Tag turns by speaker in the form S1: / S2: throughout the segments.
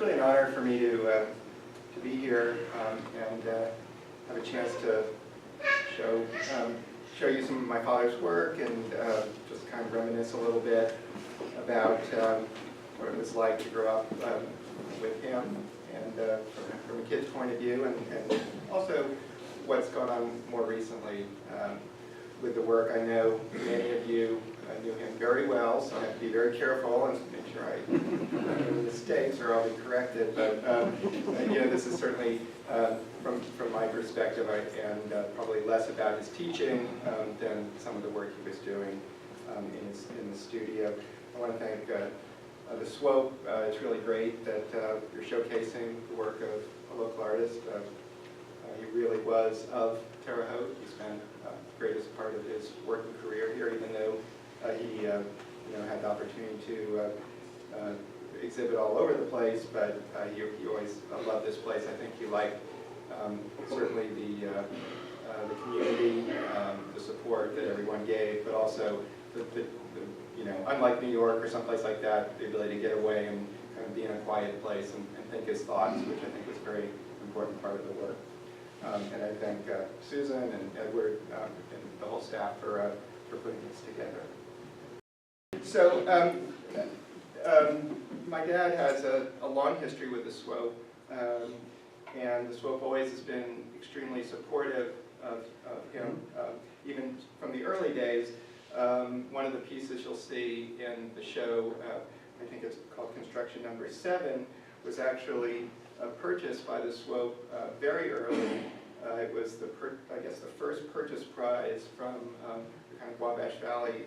S1: really an honor for me to be here and have a chance to show you some of my father's work and just kind of reminisce a little bit about what it was like to grow up with him and from a kid's point of view, and also what's gone on more recently with the work. I know many of you knew him very well, so I have to be very careful and make sure I make any mistakes or I'll be corrected. But you know, this is certainly from my perspective, and probably less about his teaching than some of the work he was doing in the studio. I want to thank the Swope. It's really great that you're showcasing the work of a local artist. He really was of Terre Haute. He spent the greatest part of his working career here, even though he had the opportunity to exhibit all over the place, but he always loved this place. I think he liked certainly the community, the support that everyone gave, but also unlike New York or someplace like that, the ability to get away and kind of be in a quiet place and think his thoughts, which I think was a very important part of the work. And I thank Susan and Edward and the whole staff for putting this together. So my dad has a long history with the Swope, and the Swope always has been extremely supportive of him, even from the early days. One of the pieces you'll see in the show, I think it's called Construction Number 7, was actually purchased by the Swope very early. It was the first purchase prize from the kind of Wabash Valley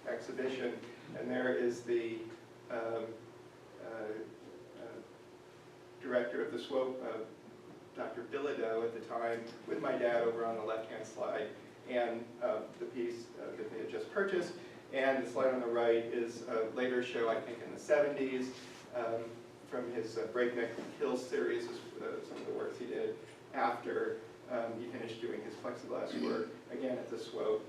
S1: exhibition, and there is the director of the Swope, Dr. Bilodeau at the time, with my dad over on the left-hand slide, and the piece that they had just purchased. And the slide on the right is a later show, I think in the 70s, from his Breakneck Hills series, some of the works he did after he finished doing his plexiglass work, again at the Swope.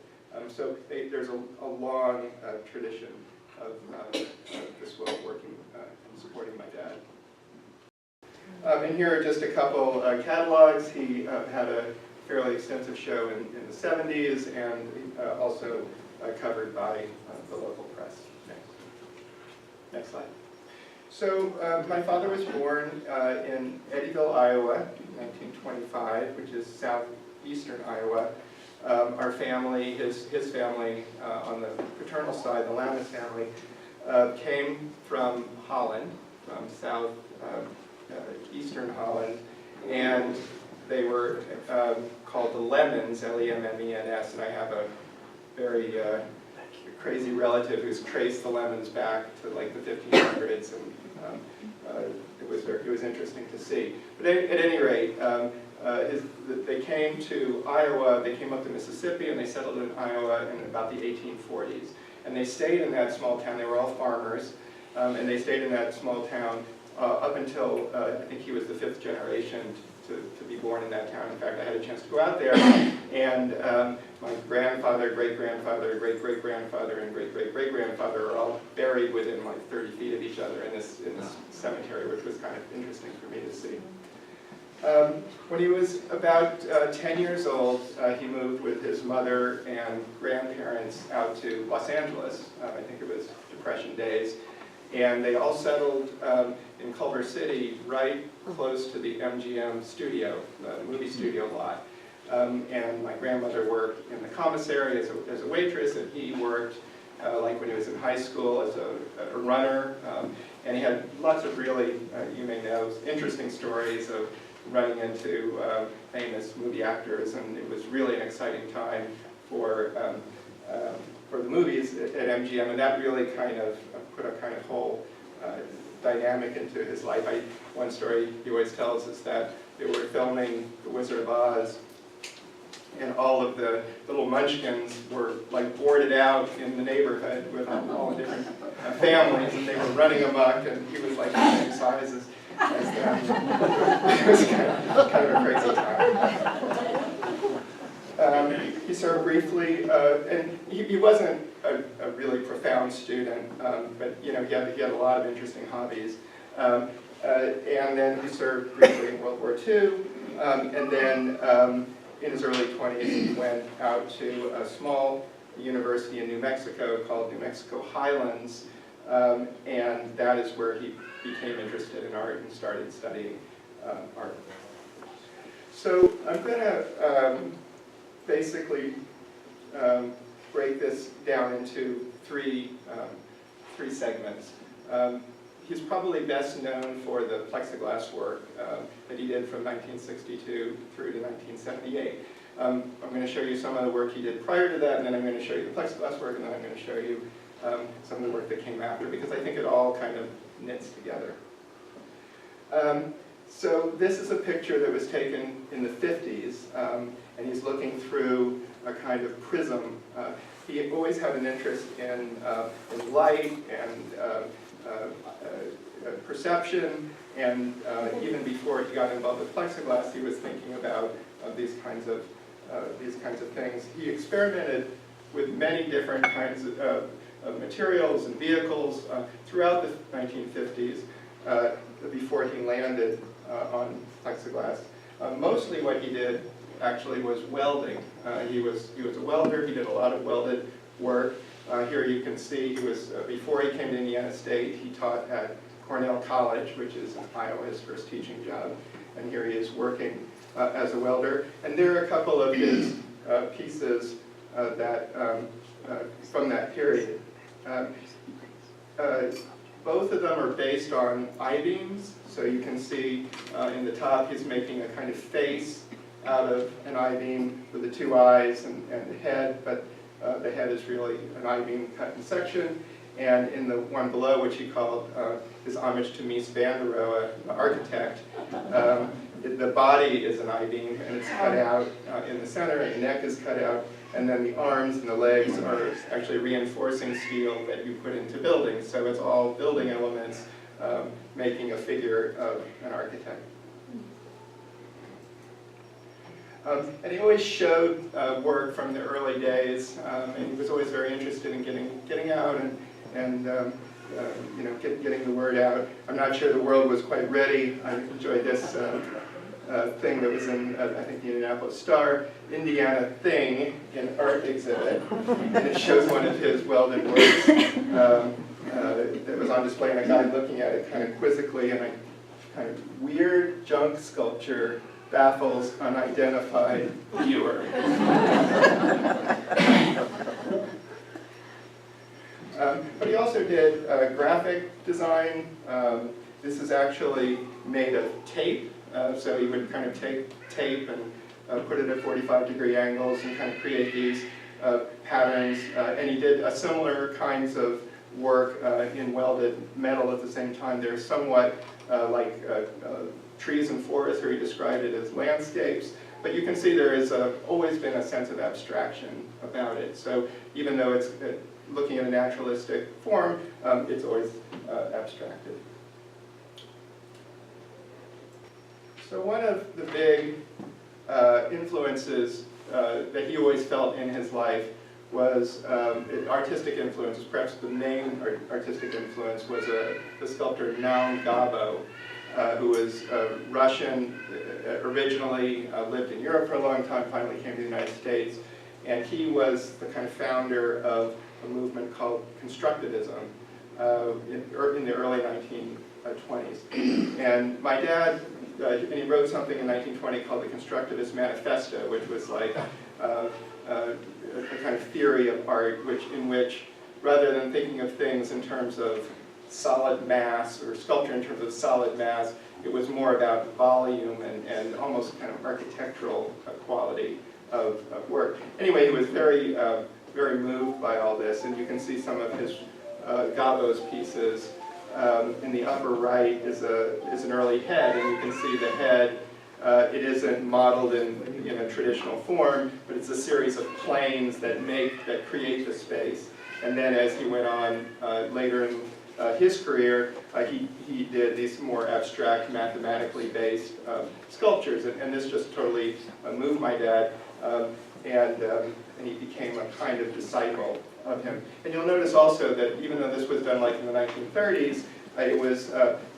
S1: So there's a long tradition of the Swope working and supporting my dad. And here are just a couple catalogs. He had a fairly extensive show in the 70s and also covered by the local press. Next slide. So my father was born in Eddyville, Iowa, 1925, which is southeastern Iowa. Our family, his family on the paternal side, the Lamis family, came from Holland, from southeastern Holland, and they were called the Lemons, L-E-M-M-E-N-S, and I have a very crazy relative who's traced the Lemons back to like the 1500s, and it was interesting to see. But at any rate, they came to Iowa, they came up to Mississippi, and they settled in Iowa in about the 1840s. And they stayed in that small town. They were all farmers, and they stayed in that small town up until I think he was the 5th generation to be born in that town. In fact, I had a chance to go out there, and my grandfather, great-grandfather, great-great-grandfather, and great-great-great-grandfather are all buried within like 30 feet of each other in this cemetery, which was kind of interesting for me to see. When he was about 10 years old, he moved with his mother and grandparents out to Los Angeles. I think it was Depression days. And they all settled in Culver City, right close to the MGM studio, the movie studio lot. And my grandmother worked in the commissary as a waitress, and he worked, like when he was in high school, as a runner. And he had lots of really, you may know, interesting stories of running into famous movie actors, and it was really an exciting time for the movies at MGM, and that really kind of put a kind of whole dynamic into his life. One story he always tells is that they were filming The Wizard of Oz, and all of the little munchkins were like boarded out in the neighborhood with all the different families, and they were running amok, and he was like the same size as them. It was kind of a crazy time. He served briefly, and he wasn't a really profound student, but he had a lot of interesting hobbies. and then he served briefly in World War II, and then in his early 20s he went out to a small university in New Mexico called New Mexico Highlands, and that is where he became interested in art and started studying art. So I'm going to basically break this down into three segments. He's probably best known for the plexiglass work that he did from 1962 through to 1978. I'm going to show you some of the work he did prior to that, and then I'm going to show you the plexiglass work, and then I'm going to show you some of the work that came after, because I think it all kind of knits together. So this is a picture that was taken in the 50s, and he's looking through a kind of prism. He always had an interest in light and perception, and even before he got involved with plexiglass, he was thinking about these kinds of things. He experimented with many different kinds of materials and vehicles throughout the 1950s before he landed on plexiglass. Mostly what he did actually was welding. He was a welder. He did a lot of welded work. Here you can see he was, before he came to Indiana State, he taught at Cornell College, which is in Iowa, his first teaching job. And here he is working as a welder. And there are a couple of his pieces that from that period. Both of them are based on I-beams. So you can see in the top he's making a kind of face out of an I-beam with the two eyes and the head, but the head is really an I-beam cut in section. And in the one below, which he called his homage to Mies van der Rohe, the architect, the body is an I-beam, and it's cut out in the center, and the neck is cut out, and then the arms and the legs are actually reinforcing steel that you put into buildings. So it's all building elements making a figure of an architect. And he always showed work from the early days, and he was always very interested in getting out and you know, getting the word out. I'm not sure the world was quite ready. I enjoyed this thing that was in, I think, the Indianapolis Star, Indiana Thing, an art exhibit, and it shows one of his welded works that was on display, and a guy looking at it kind of quizzically, and a kind of weird junk sculpture baffles unidentified viewer. But he also did graphic design. This is actually made of tape, so he would kind of take tape and put it at 45-degree angles and kind of create these patterns. And he did similar kinds of work in welded metal at the same time. They're somewhat like trees and forests, or he described it as landscapes. But you can see there has always been a sense of abstraction about it. So even though it's looking at a naturalistic form, it's always abstracted. So one of the big influences that he always felt in his life was artistic influences. Perhaps the main artistic influence was the sculptor Naum Gabo, who was Russian originally, lived in Europe for a long time, finally came to the United States, and he was the kind of founder of a movement called constructivism in the early 1920s. And my dad, and he wrote something in 1920 called the Constructivist Manifesto, which was like a kind of theory of art, in which rather than thinking of things in terms of solid mass, or sculpture in terms of solid mass, it was more about volume and almost kind of architectural quality of work. Anyway, he was very, very moved by all this, and you can see some of his Gabo's pieces. In the upper right is an early head, and you can see the head. It isn't modeled in a traditional form, but it's a series of planes that create the space. And then as he went on later in his career, he did these more abstract, mathematically based sculptures, and this just totally moved my dad, and he became a kind of disciple of him. And you'll notice also that even though this was done like in the 1930s, it was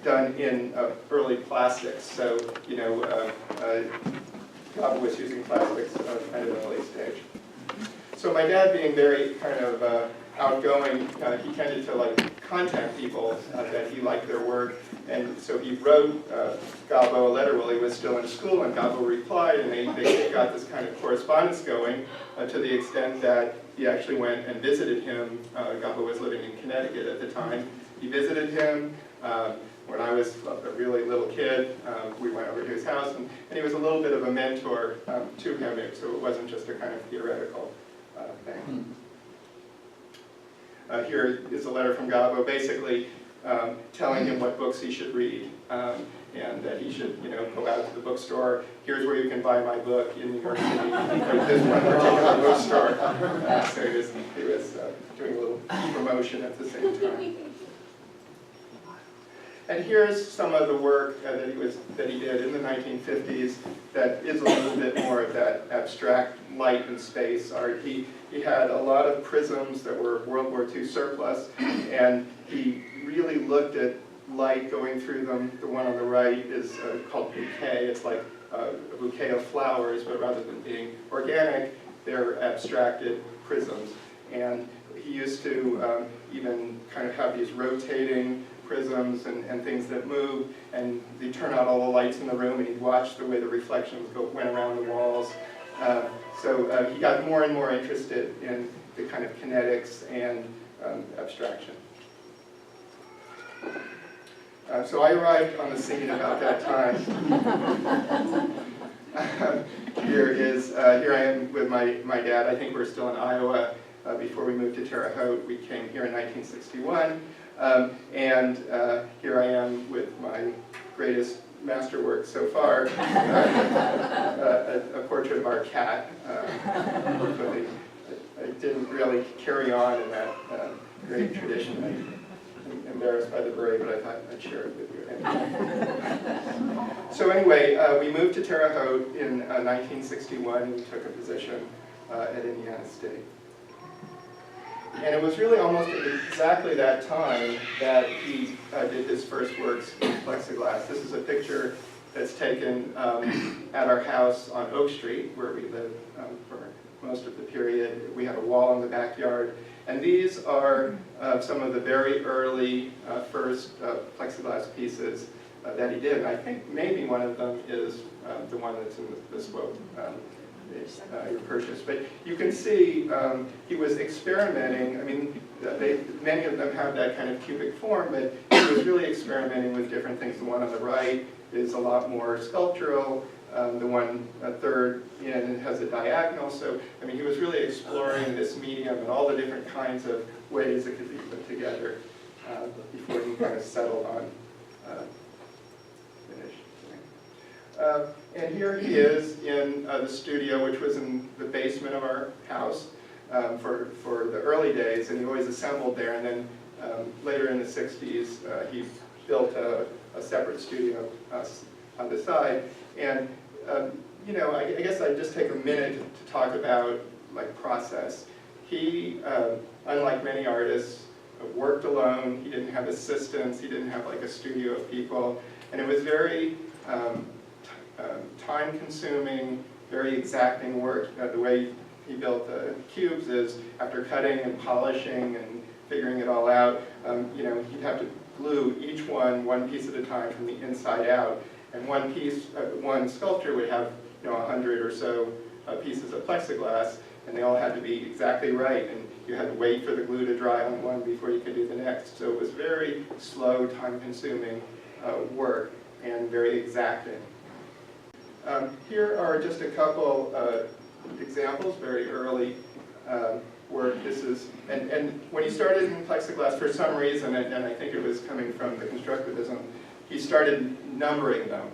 S1: done in early plastics. So, you know, Gabo was using plastics kind of in the late stage. So my dad, being very kind of outgoing, he tended to like contact people that he liked their work, and so he wrote Gabo a letter while he was still in school, and Gabo replied, and they got this kind of correspondence going to the extent that he actually went and visited him. Gabo was living in Connecticut at the time. He visited him. When I was a really little kid, we went over to his house, and he was a little bit of a mentor to him, so it wasn't just a kind of theoretical thing. Here is a letter from Gabo, basically telling him what books he should read, and that he should, you know, go out to the bookstore. Here's where you can buy my book in New York City, or this one particular bookstore. So he was doing a little promotion at the same time. And here's some of the work that he did in the 1950s that is a little bit more of that abstract light and space art. He had a lot of prisms that were World War II surplus, and he really looked at light going through them. The one on the right is called bouquet. It's like a bouquet of flowers, but rather than being organic, they're abstracted prisms. And he used to even kind of have these rotating prisms and things that move, and he'd turn out all the lights in the room, and he'd watch the way the reflections went around the walls. So he got more and more interested in the kind of kinetics and abstraction. So I arrived on the scene about that time. Here I am with my dad. I think we're still in Iowa before we moved to Terre Haute. We came here in 1961. And here I am with my greatest masterwork so far, a portrait of our cat. I didn't really carry on in that great tradition. I'm embarrassed by the beret, but I thought I'd share it with you. Anyway. So anyway, we moved to Terre Haute in 1961, and we took a position at Indiana State. And it was really almost at exactly that time that he did his first works in plexiglass. This is a picture that's taken at our house on Oak Street, where we lived for most of the period. We had a wall in the backyard. And these are some of the very early first plexiglass pieces that he did. And I think maybe one of them is the one that's in the Swope your purchase. But you can see he was experimenting. I mean, many of them have that kind of cubic form, but he was really experimenting with different things. The one on the right is a lot more sculptural. The one third has a diagonal. So, I mean, he was really exploring this medium and all the different kinds of ways it could be put together before he kind of settled on finish. And here he is in the studio, which was in the basement of our house for the early days, and he always assembled there. And then later in the 60s, he built a separate studio on the side. And you know, I guess I'd just take a minute to talk about like process. He, unlike many artists, worked alone. He didn't have assistants. He didn't have like a studio of people, and it was very time-consuming, very exacting work. The way he built the cubes is after cutting and polishing and figuring it all out, you know, he'd have to glue each one piece at a time from the inside out. And one piece, one sculpture would have, you know, 100 or so pieces of plexiglass, and they all had to be exactly right. And you had to wait for the glue to dry on one before you could do the next. So it was very slow, time-consuming work and very exacting. Here are just a couple examples, very early work. This is, and when he started in plexiglass, for some reason, and I think it was coming from the constructivism, he started numbering them.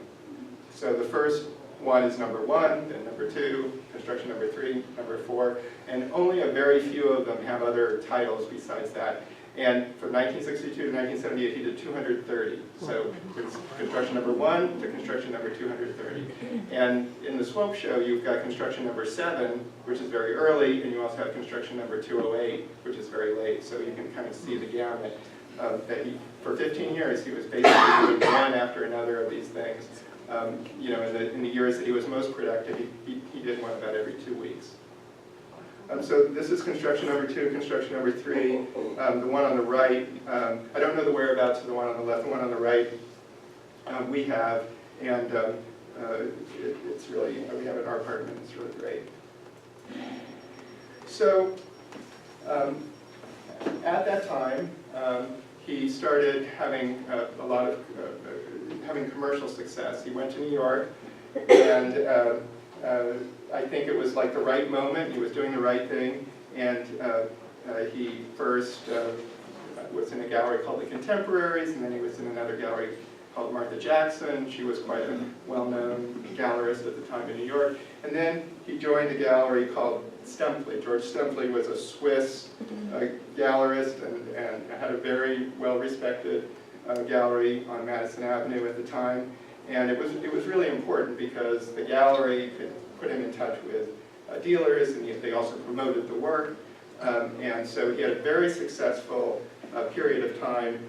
S1: So the first one is number 1, then number 2, construction number 3, number 4, and only a very few of them have other titles besides that. And from 1962 to 1978, he did 230. So it's construction number 1 to construction number 230. And in the Swope show, you've got construction number 7, which is very early, and you also have construction number 208, which is very late. So you can kind of see the gamut. that for 15 years, he was basically doing one after another of these things. You know, in the years that he was most productive, he did one about every 2 weeks. So this is construction number 2, construction number 3. The one on the right, I don't know the whereabouts of the one on the left. The one on the right we have, and it's really, we have it in our apartment. It's really great. So at that time, he started having a lot of having commercial success. He went to New York, and I think it was like the right moment. He was doing the right thing, and he first was in a gallery called the Contemporaries, and then he was in another gallery called Martha Jackson. She was quite a well-known gallerist at the time in New York. And then he joined a gallery called Stempley. George Stempley was a Swiss gallerist and had a very well-respected gallery on Madison Avenue at the time. And it was really important because the gallery could put him in touch with dealers, and they also promoted the work. And so he had a very successful period of time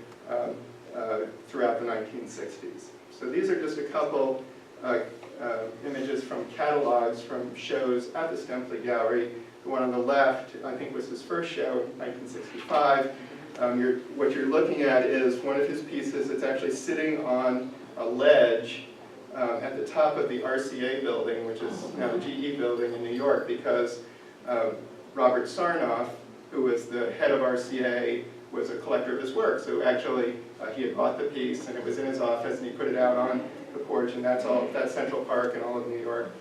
S1: throughout the 1960s. So these are just a couple images from catalogs from shows at the Stempley Gallery. The one on the left, I think, was his first show in 1965. What you're looking at is one of his pieces that's actually sitting on a ledge at the top of the RCA building, which is now the GE building in New York, because Robert Sarnoff, who was the head of RCA, was a collector of his work. So actually, he had bought the piece, and it was in his office, and he put it out on the porch, and that's Central Park in all of New York.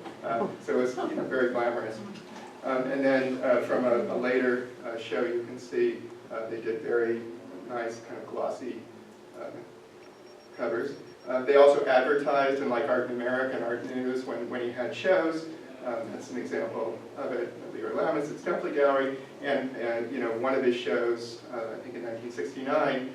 S1: So it was very glamorous. And then from a later show, you can see they did very nice, kind of glossy covers. They also advertised in like Art in America and Art News when he had shows. That's an example of it, Leroy Lamis at Stempley Gallery. And you know, one of his shows, I think in 1969,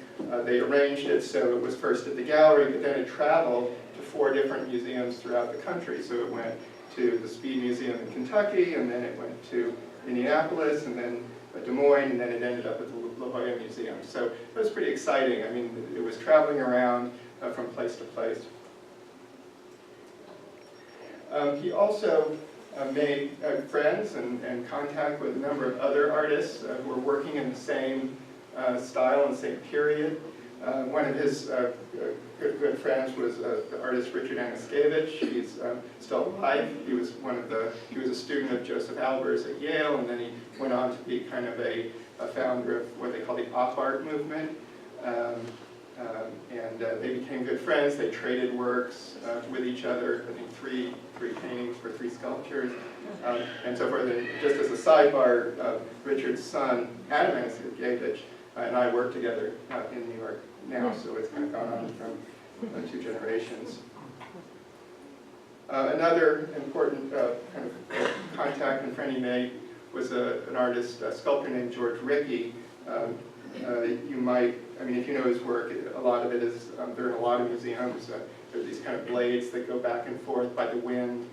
S1: they arranged it so it was first at the gallery, but then it traveled to 4 different museums throughout the country. So it went to the Speed Museum in Kentucky, and then it went to Indianapolis, and then Des Moines, and then it ended up at the La Jolla Museum. So it was pretty exciting. I mean, it was traveling around from place to place. He also made friends and contact with a number of other artists who were working in the same style and same period. One of his good friends was the artist Richard Anaskevich. He's still alive. He was a student of Joseph Albers at Yale, and then he went on to be kind of a founder of what they call the op art movement. And they became good friends. They traded works with each other. I think three paintings for 3 sculptures, and so forth. And just as a sidebar, Richard's son, Adam Anaskevich, and I work together in New York now, so it's kind of gone on from 2 generations. Another important kind of contact and friend he made was an artist, a sculptor named George Rickey. You might, I mean, if you know his work, a lot of it is, they're in a lot of museums. There are these kind of blades that go back and forth by the wind.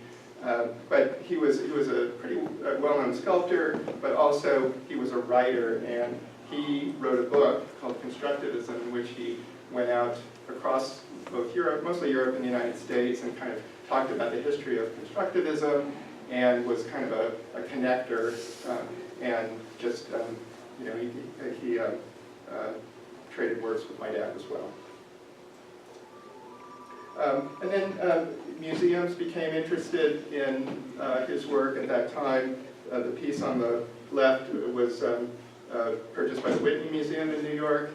S1: But he was a pretty well-known sculptor, but also he was a writer, and he wrote a book called Constructivism, in which he went out across both Europe, mostly Europe and the United States, and kind of talked about the history of constructivism, and was kind of a connector, and just, you know, he traded works with my dad as well. And then museums became interested in his work at that time. The piece on the left was purchased by the Whitney Museum in New York.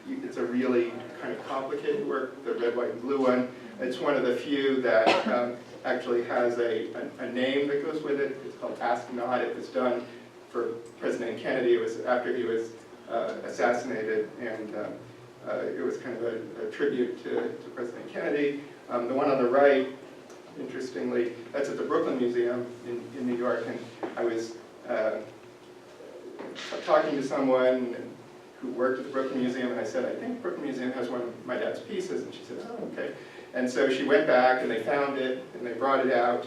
S1: It's a really kind of complicated work, the red, white, and blue one. It's one of the few that actually has a name that goes with it. It's called Ask Not. It was done for President Kennedy. It was after he was assassinated, and it was kind of a tribute to President Kennedy. The one on the right, interestingly, that's at the Brooklyn Museum in New York, and I was talking to someone who worked at the Brooklyn Museum, and I said, I think Brooklyn Museum has one of my dad's pieces, and she said, oh, okay. And so she went back, and they found it, and they brought it out,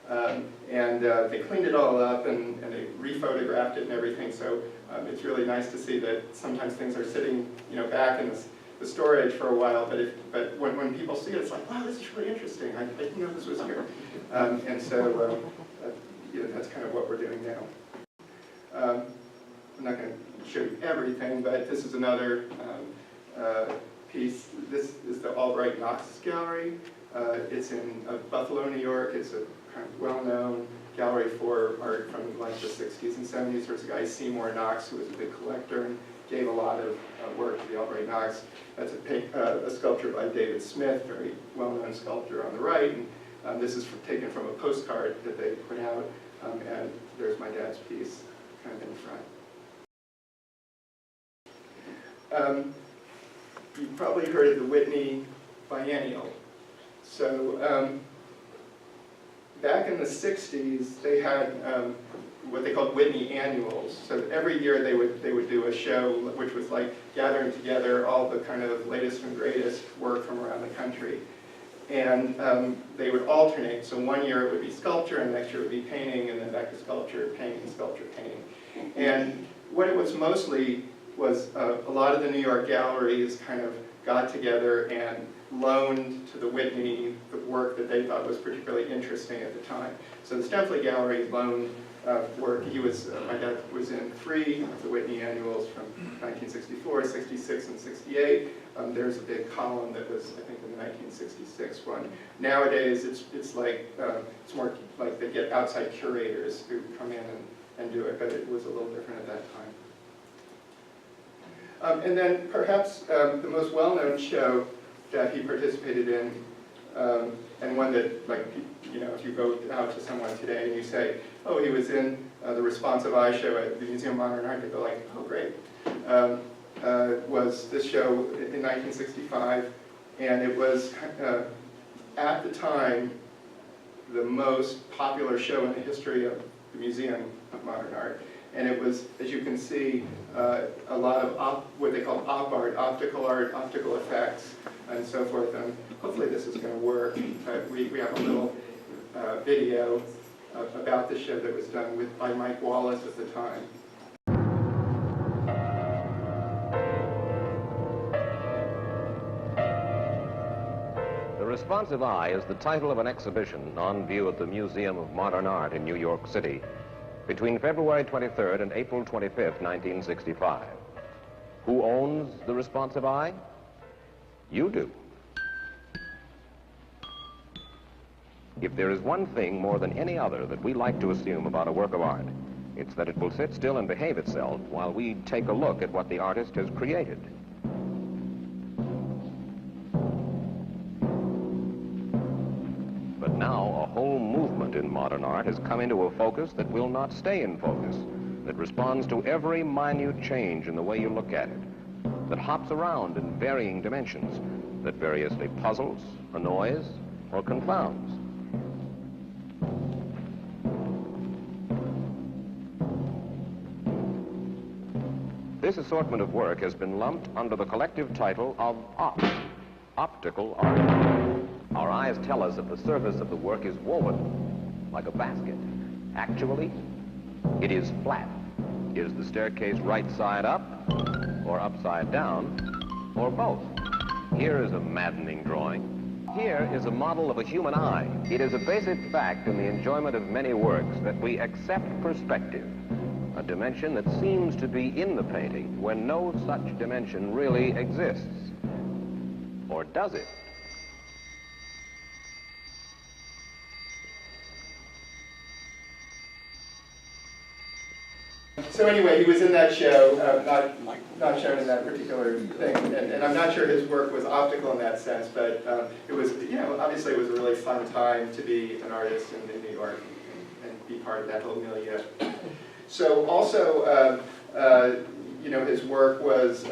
S1: They cleaned it all up and they rephotographed it and everything. So it's really nice to see that sometimes things are sitting, back in the storage for a while. But when people see it, it's like, wow, this is really interesting. I didn't know this was here. That's kind of what we're doing now. I'm not going to show you everything, but this is another piece. This is the Albright Knox Gallery. It's in Buffalo, New York. It's a kind of well-known gallery for art from like the 60s and 70s. There's a guy, Seymour Knox, who was a big collector and gave a lot of work to the Albright Knox. That's a sculpture by David Smith, very well-known sculptor on the right. And this is taken from a postcard that they put out. And there's my dad's piece, kind of in front. You've probably heard of the Whitney Biennial. So back in the 60s, they had what they called Whitney Annuals. So every year they would do a show which was like gathering together all the kind of latest and greatest work from around the country. And they would alternate. So one year it would be sculpture, and next year it would be painting, and then back to sculpture, painting, sculpture, painting. And what it was mostly was a lot of the New York galleries kind of got together and loaned to the Whitney the work that they thought was particularly interesting at the time. So the Stempley Gallery loaned work. My dad was in 3 of the Whitney Annuals from 1964, 66, and 68. There's a big column that was, I think, in the 1966 one. Nowadays, it's more like they get outside curators who come in and do it, but it was a little different at that time. And then perhaps the most well-known show that he participated in, and one that, like, if you go out to someone today and you say, oh, he was in the Responsive Eye show at the Museum of Modern Art, they go like, oh, great. Was this show in 1965, and it was, at the time, the most popular show in the history of the Museum of Modern Art. And it was, as you can see, a lot of what they call op art, optical effects, and so forth. And hopefully this is going to work. We have a little video about the show that was done by Mike Wallace at the time.
S2: The Responsive Eye is the title of an exhibition on view at the Museum of Modern Art in New York City between February 23rd and April 25th, 1965. Who owns the Responsive Eye? You do. If there is one thing more than any other that we like to assume about a work of art, it's that it will sit still and behave itself while we take a look at what the artist has created. But now a whole movement in modern art has come into a focus that will not stay in focus, that responds to every minute change in the way you look at it, that hops around in varying dimensions, that variously puzzles, annoys, or confounds. This assortment of work has been lumped under the collective title of optical art. Our eyes tell us that the surface of the work is woven like a basket. Actually, it is flat. Is the staircase right side up, or upside down, or both? Here is a maddening drawing. Here is a model of a human eye. It is a basic fact in the enjoyment of many works that we accept perspective, a dimension that seems to be in the painting when no such dimension really exists. Or does it?
S1: So anyway, he was in that show, not shown in that particular thing, and I'm not sure his work was optical in that sense, but it was, obviously it was a really fun time to be an artist in New York and be part of that whole milieu. So also, his work was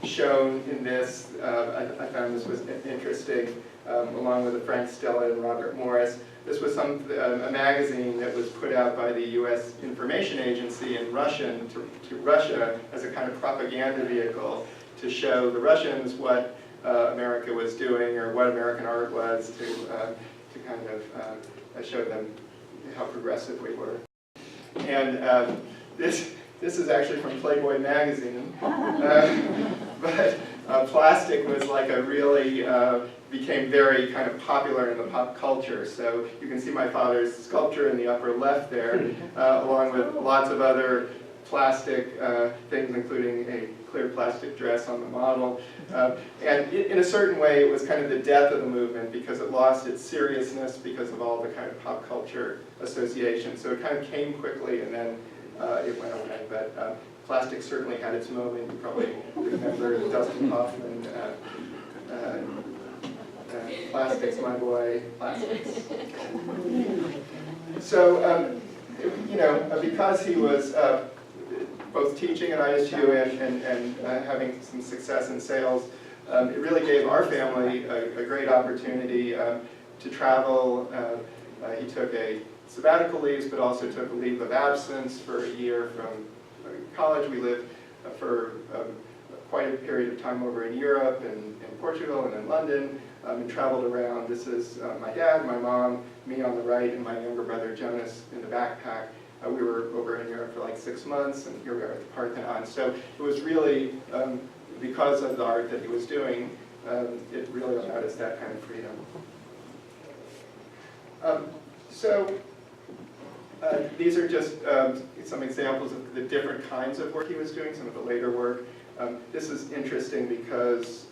S1: shown in this. I found this was interesting, along with Frank Stella and Robert Morris. This was a magazine that was put out by the U.S. Information Agency in Russian to Russia as a kind of propaganda vehicle to show the Russians what America was doing or what American art was, to kind of show them how progressive we were. And this is actually from Playboy magazine, but plastic was like a really, became very kind of popular in the pop culture. So you can see my father's sculpture in the upper left there, along with lots of other plastic things, including a clear plastic dress on the model. And in a certain way, it was kind of the death of the movement because it lost its seriousness because of all the kind of pop culture association. So it kind of came quickly and then it went away. But plastic certainly had its moment. You probably remember Dustin Hoffman, plastics, my boy, plastics. So, you know, because he was both teaching at ISU and having some success in sales, it really gave our family a great opportunity to travel. He took a sabbatical leave, but also took a leave of absence for a year from college. We lived for quite a period of time over in Europe and in Portugal and in London, and traveled around. This is my dad, my mom, me on the right, and my younger brother Jonas in the backpack. We were over in Europe for like 6 months, and here we are at the Parthenon. So it was really, because of the art that he was doing, it really allowed us that kind of freedom. These are just some examples of the different kinds of work he was doing, some of the later work. This is interesting because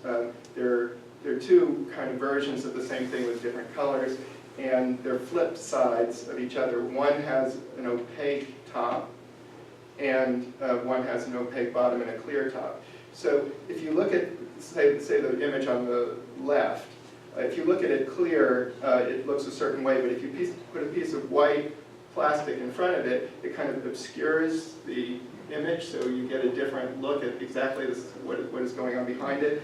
S1: there are two kind of versions of the same thing with different colors, and they're flipped sides of each other. One has an opaque top, and one has an opaque bottom and a clear top. So if you look at, say the image on the left, if you look at it clear, it looks a certain way, but if you put a piece of white plastic in front of it, it kind of obscures the image, so you get a different look at exactly what is going on behind it,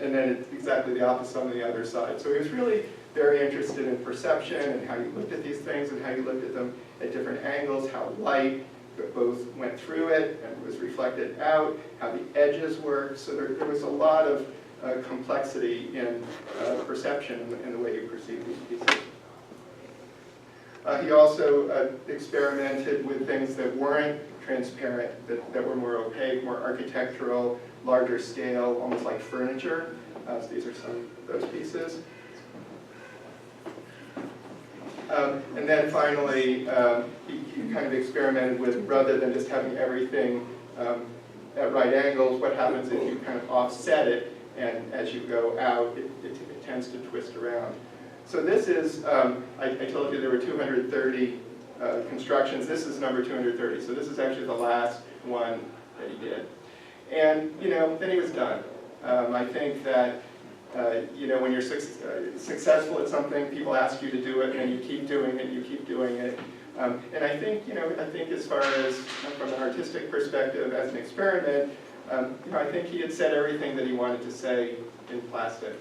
S1: and then it's exactly the opposite on the other side. So he was really very interested in perception and how you looked at these things and how you looked at them at different angles, how light both went through it and was reflected out, how the edges worked. So there was a lot of complexity in perception in the way you perceive these pieces. He also experimented with things that weren't transparent, that were more opaque, more architectural, larger scale, almost like furniture. So these are some of those pieces. And then finally, he kind of experimented with, rather than just having everything at right angles, what happens if you kind of offset it, and as you go out, it tends to twist around. So this is, I told you there were 230 constructions. This is number 230. So this is actually the last one that he did. And, you know, then he was done. I think that, you know, when you're successful at something, people ask you to do it, and you keep doing it, you keep doing it. And I think, you know, as far as from an artistic perspective, as an experiment, you know, I think he had said everything that he wanted to say in plastic.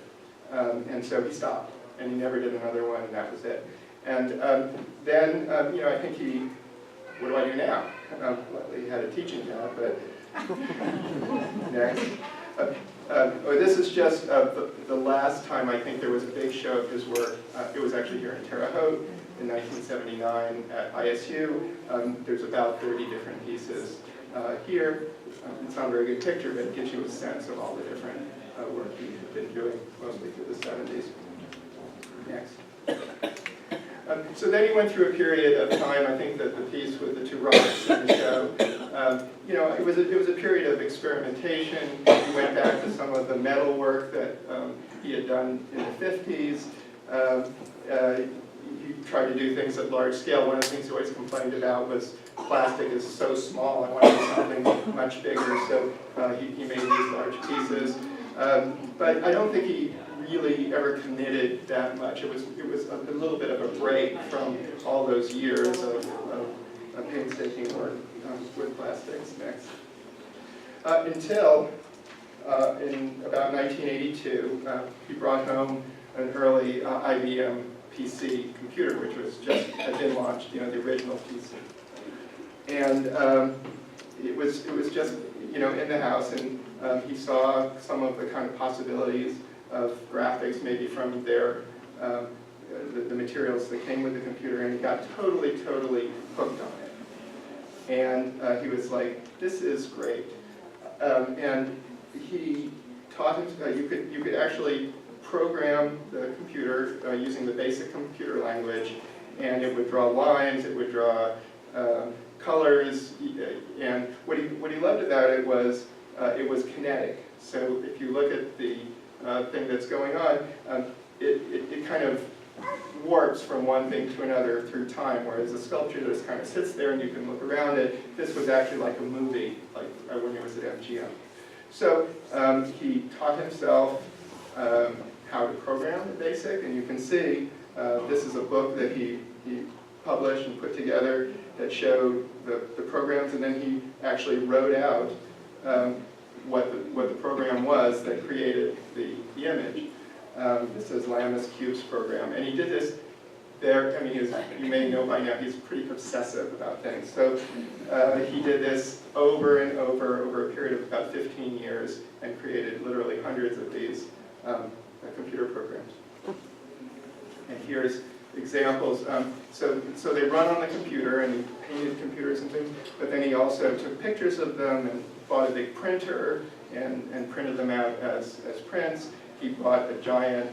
S1: And so he stopped, and he never did another one, and that was it. And then, you know, I think what do I do now? Well, he had a teaching job, but next. This is just the last time I think there was a big show of his work. It was actually here in Terre Haute in 1979 at ISU. There's about 30 different pieces here. It's not a very good picture, but it gives you a sense of all the different work he had been doing, mostly through the 70s. Next. So then he went through a period of time, I think that the piece with the two rocks in the show, you know, it was a period of experimentation. He went back to some of the metal work that he had done in the 50s. He tried to do things at large scale. One of the things he always complained about was plastic is so small, I wanted something much bigger, so he made these large pieces. But I don't think he really ever committed that much. It was a little bit of a break from all those years of painstaking work with plastics. Next. Until in about 1982, he brought home an early IBM PC computer, which had been launched, you know, the original PC. And it was just, you know, in the house, and he saw some of the kind of possibilities of graphics, maybe from their the materials that came with the computer, and he got totally hooked on it. And he was like, this is great. And he taught him, you could actually program the computer using the basic computer language, and it would draw lines, it would draw colors, and what he loved about it was kinetic. So if you look at the thing that's going on, it kind of warps from one thing to another through time, whereas a sculpture just kind of sits there and you can look around it. This was actually like a movie, like when he was at FGM. So he taught himself how to program the BASIC, and you can see this is a book that he published and put together that showed the programs, and then he actually wrote out what the program was that created the image. This is Lamis Cube's program, and he did this there. I mean, you may know by now, he's pretty obsessive about things. So he did this over and over a period of about 15 years and created literally hundreds of these computer programs. And here's examples. So they run on the computer, and he painted computers and things, but then he also took pictures of them and bought a big printer and printed them out as prints. He bought a giant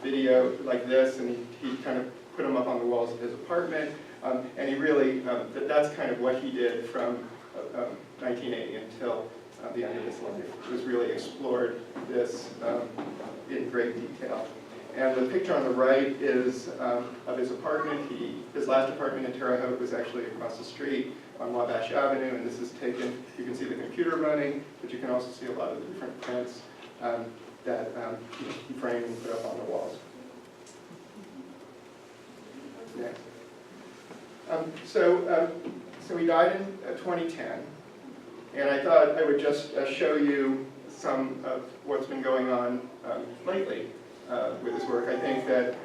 S1: video like this, and he kind of put them up on the walls of his apartment. And he really, that's kind of what he did from 1980 until the end of his life. He was really explored this in great detail. And the picture on the right is of his apartment. His last apartment in Terre Haute was actually across the street on Wabash Avenue, and this is taken, you can see the computer running, but you can also see a lot of the different prints that he framed and put up on the walls. Next. So he died in 2010, and I thought I would just show you some of what's been going on lately with his work. I think that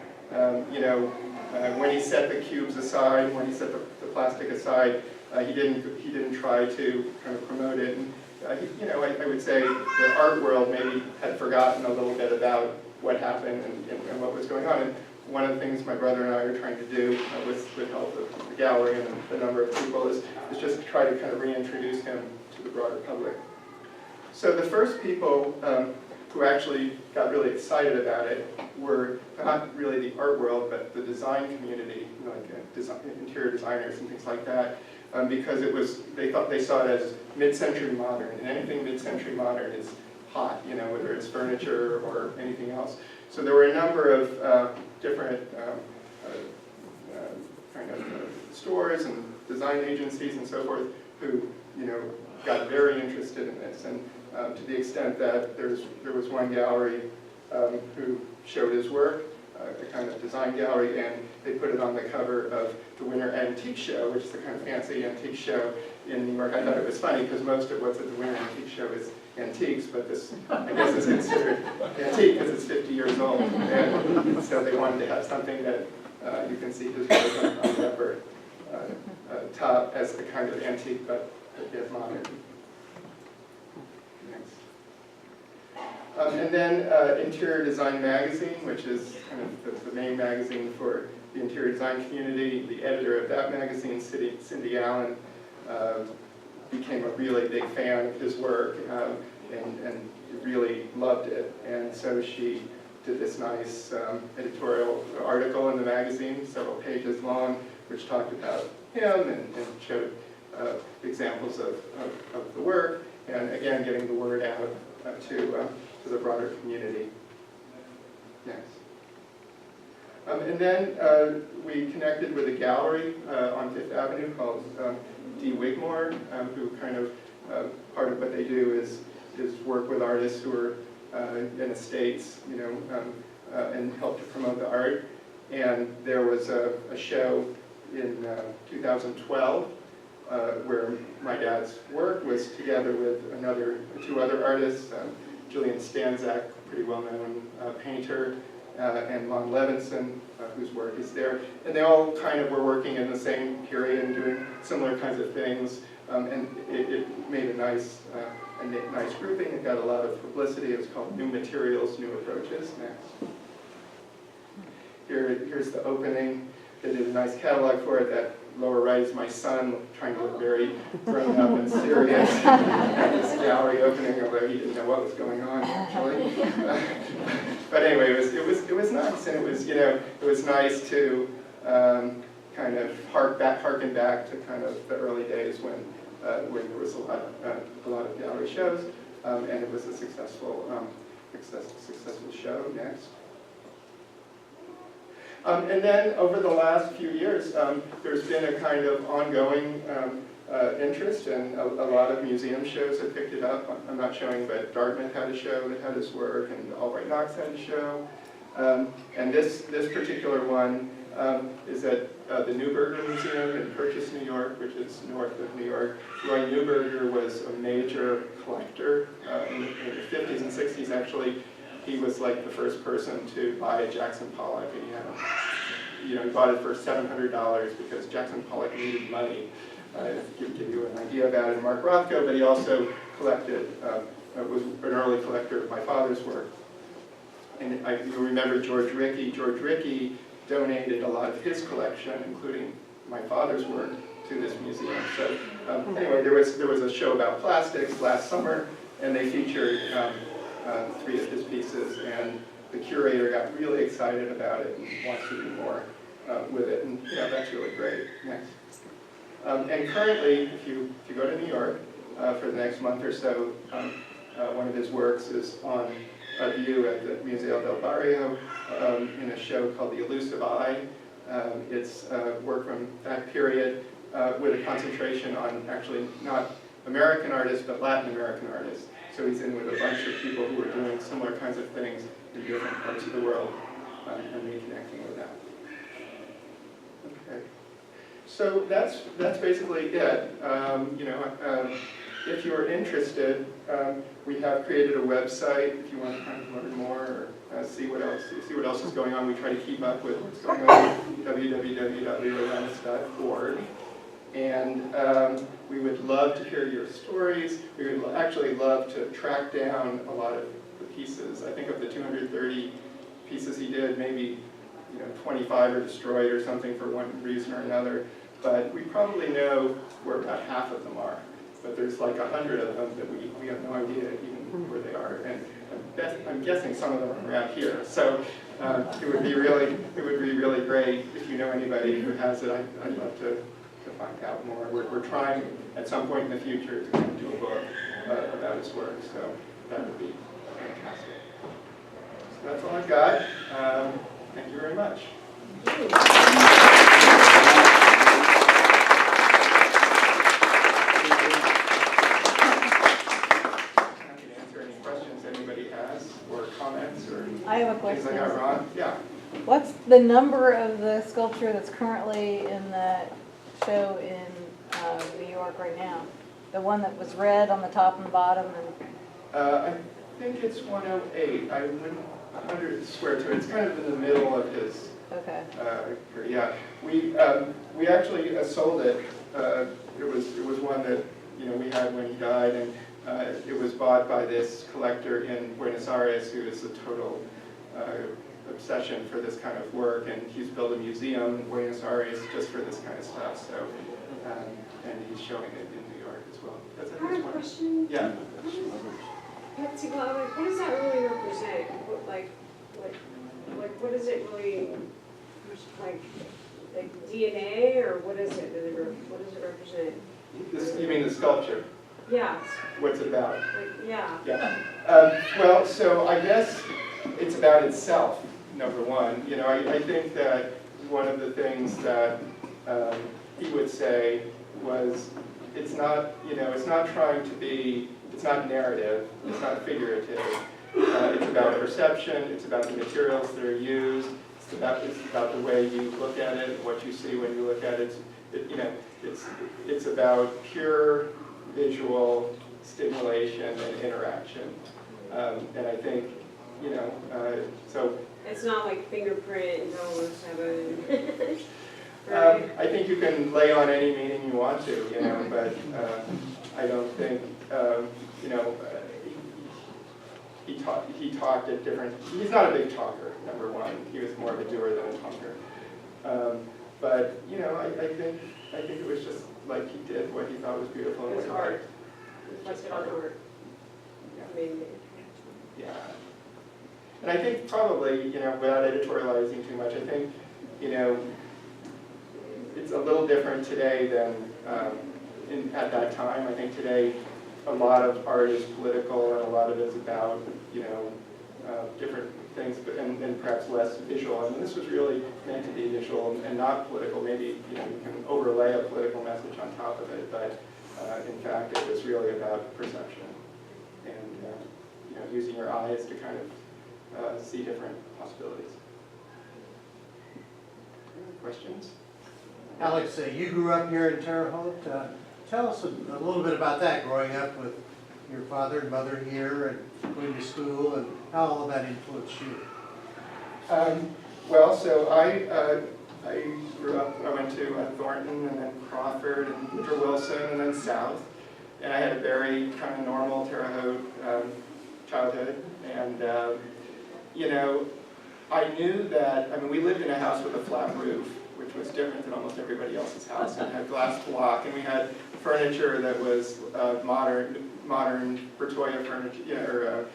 S1: when he set the cubes aside, when he set the plastic aside, he didn't try to kind of promote it. And, I would say the art world maybe had forgotten a little bit about what happened and what was going on. And one of the things my brother and I are trying to do with help of the gallery and the number of people is just to try to kind of reintroduce him to the broader public. So the first people who actually got really excited about it were not really the art world, but the design community, like interior designers and things like that, because they saw it as mid-century modern, and anything mid-century modern is hot, whether it's furniture or anything else. So there were a number of different kind of stores and design agencies and so forth who, got very interested in this, and to the extent that there was one gallery who showed his work, a kind of design gallery, and they put it on the cover of the Winter Antique Show, which is a kind of fancy antique show in New York. I thought it was funny because most of what's at the Winter Antique Show is antiques, but this, I guess, is considered antique because it's 50 years old. And so they wanted to have something that you can see his work on the upper top as a kind of antique, but yet modern. And then Interior Design Magazine, which is kind of the main magazine for the interior design community. The editor of that magazine, Cindy Allen, became a really big fan of his work and really loved it. And so she did this nice editorial article in the magazine, several pages long, which talked about him and showed examples of the work, and again, getting the word out to the broader community. Next. And then we connected with a gallery on Fifth Avenue called D. Wigmore, who kind of, part of what they do is work with artists who are in estates, and help to promote the art. And there was a show in 2012 where my dad's work was together with two other artists, Julian Stanzak, pretty well-known painter, and Lon Levinson, whose work is there. And they all kind of were working in the same period and doing similar kinds of things. And it made a nice grouping. It got a lot of publicity. It was called New Materials, New Approaches. Next. here's the opening. They did a nice catalog for it. That lower right is my son trying to look very grown up and serious at this gallery opening, although he didn't know what was going on actually. But anyway, it was nice, and it was nice to kind of harken back to kind of the early days when there was a lot of gallery shows, and it was a successful show. Next. And then over the last few years, there's been a kind of ongoing interest, and a lot of museum shows have picked it up. I'm not showing, but Dartmouth had a show that had his work, and Albright Knox had a show. And this particular one is at the Neuberger Museum in Purchase, New York, which is north of New York. Roy Neuberger was a major collector in the 50s and 60s, actually. He was like the first person to buy a Jackson Pollock, and he bought it for $700 because Jackson Pollock needed money. To give you an idea about it, Mark Rothko, but he also collected, was an early collector of my father's work. And you remember George Rickey. George Rickey donated a lot of his collection, including my father's work, to this museum. So anyway, there was a show about plastics last summer, and they featured 3 of his pieces, and the curator got really excited about it and wants to do more with it, and that's really great. Next. And currently, if you go to New York for the next month or so, one of his works is on a view at the Museo del Barrio in a show called The Elusive Eye. It's work from that period with a concentration on actually not American artists, but Latin American artists. So he's in with a bunch of people who are doing similar kinds of things in different parts of the world and reconnecting with that. Okay. So that's basically it. If you're interested, we have created a website if you want to kind of learn more or see what else is going on. We try to keep up with what's going on. www.leroylamis.org. And we would love to hear your stories. We would actually love to track down a lot of the pieces. I think of the 230 pieces he did, maybe 25 are destroyed or something for one reason or another. But we probably know where about half of them are. But there's like 100 of them that we have no idea even where they are. And I'm guessing some of them are around here. So it would be really great if you know anybody who has it. I'd love to find out more. We're trying at some point in the future to kind of do a book about his work. So that would be fantastic. So that's all I've got. Thank you very much.
S3: I have a question.
S1: Things I got wrong? Yeah.
S3: What's the number of the sculpture that's currently in that show in New York right now? The one that was red on the top and the bottom?
S1: I think it's 108. I wouldn't swear to it. It's kind of in the middle of his.
S3: Okay.
S1: Yeah. We actually sold it. It was one that we had when he died, and it was bought by this collector in Buenos Aires who is a total obsession for this kind of work, and he's built a museum in Buenos Aires just for this kind of stuff. So, and he's showing it in New York as well. That's
S4: I have a question.
S1: Yeah.
S4: What does that really represent? What does it really like DNA, or what is it? What does it represent?
S1: You mean the sculpture?
S4: Yeah.
S1: What's it about?
S4: Yeah.
S1: Yeah. Well, so I guess it's about itself, number one. I think that one of the things that he would say was, it's not trying to be, it's not narrative, it's not figurative. It's about perception, it's about the materials that are used, it's about the way you look at it, what you see when you look at it. It's about pure visual stimulation and interaction. And I think, so.
S4: It's not like fingerprint, 007. Right.
S1: I think you can lay on any meaning you want to, but I don't think, he talked at different, he's not a big talker, number one. He was more of a doer than a talker. But, you know, I think it was just like he did what he thought was beautiful.
S4: It was
S1: and what he
S4: art.
S1: liked.
S4: Reflected on art. I mean,
S1: Yeah. And I think probably, you know, without editorializing too much, I think, you know, it's a little different today than at that time. I think today a lot of art is political and a lot of it's about, you know, different things, but, and perhaps less visual. I mean, this was really meant to be visual and not political. Maybe, you know, you can overlay a political message on top of it, but in fact it was really about perception and, you know, using your eyes to kind of see different possibilities. Questions?
S5: Alex, you grew up here in Terre Haute. Tell us a little bit about that, growing up with your father and mother here and going to school, and how all of that influenced you.
S1: Well, so I grew up, I went to Thornton and then Crawford and Woodrow Wilson and then South. And I had a very kind of normal Terre Haute childhood. And, you know, I knew that, I mean, we lived in a house with a flat roof, which was different than almost everybody else's house. And it had glass block, and we had furniture that was modern Bertoia furniture, you know, or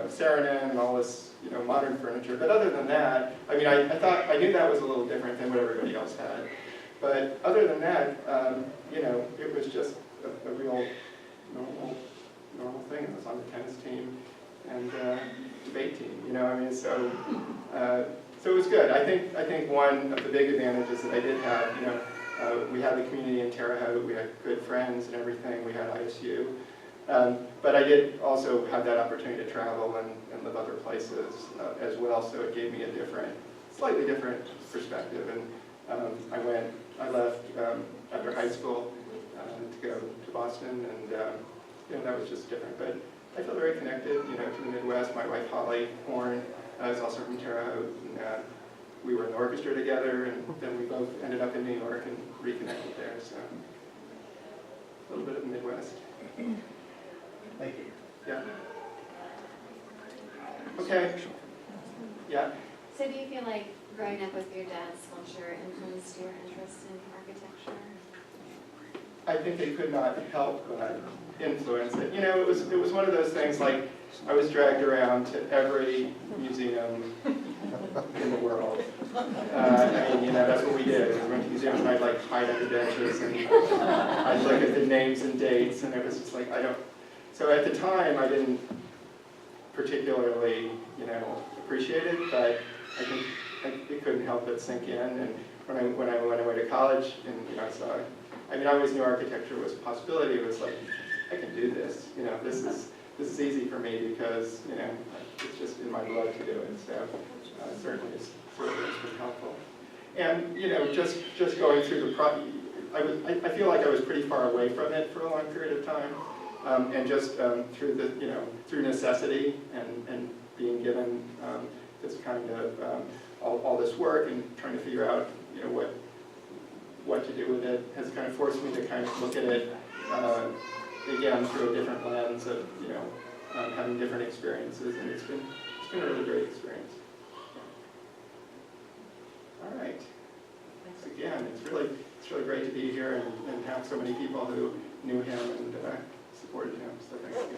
S1: Saarinen and all this, you know, modern furniture. But other than that, I mean, I knew that was a little different than what everybody else had. But other than that, you know, it was just a real normal thing. It was on the tennis team and debate team, you know. I mean, so it was good. I think one of the big advantages that I did have, you know, we had the community in Terre Haute. We had good friends and everything. We had ISU. But I did also have that opportunity to travel and live other places as well, so it gave me a slightly different perspective. And I left after high school to go to Boston, and you know, that was just different. But I feel very connected, you know, to the Midwest. My wife Holly Horn is also from Terre Haute, and we were in the orchestra together, and then we both ended up in New York and reconnected there. So a little bit of the Midwest.
S5: Thank you.
S1: Yeah. Okay. Yeah.
S6: So do you feel like growing up with your dad's sculpture influenced your interest in architecture?
S1: I think it could not help but influence it. You know, it was one of those things like I was dragged around to every museum in the world. I mean, you know, that's what we did. We went to museums and I'd like hide under benches and I'd look at the names and dates, and it was just like, so at the time I didn't particularly, you know, appreciate it, but I think it couldn't help but sink in. And when I went away to college, and you know, I mean, I always knew architecture was a possibility. It was like, I can do this. You know, this is easy for me because, you know, it's just in my blood to do it. So certainly it's been helpful. And you know, just going through the process, I feel like I was pretty far away from it for a long period of time, and just through the, you know, through necessity and being given this kind of all this work and trying to figure out, you know, what to do with it has kind of forced me to kind of look at it again through a different lens of, you know, having different experiences, and it's been a really great experience. All right. Thanks again. It's really great to be here and have so many people who knew him and supported him. So thanks again.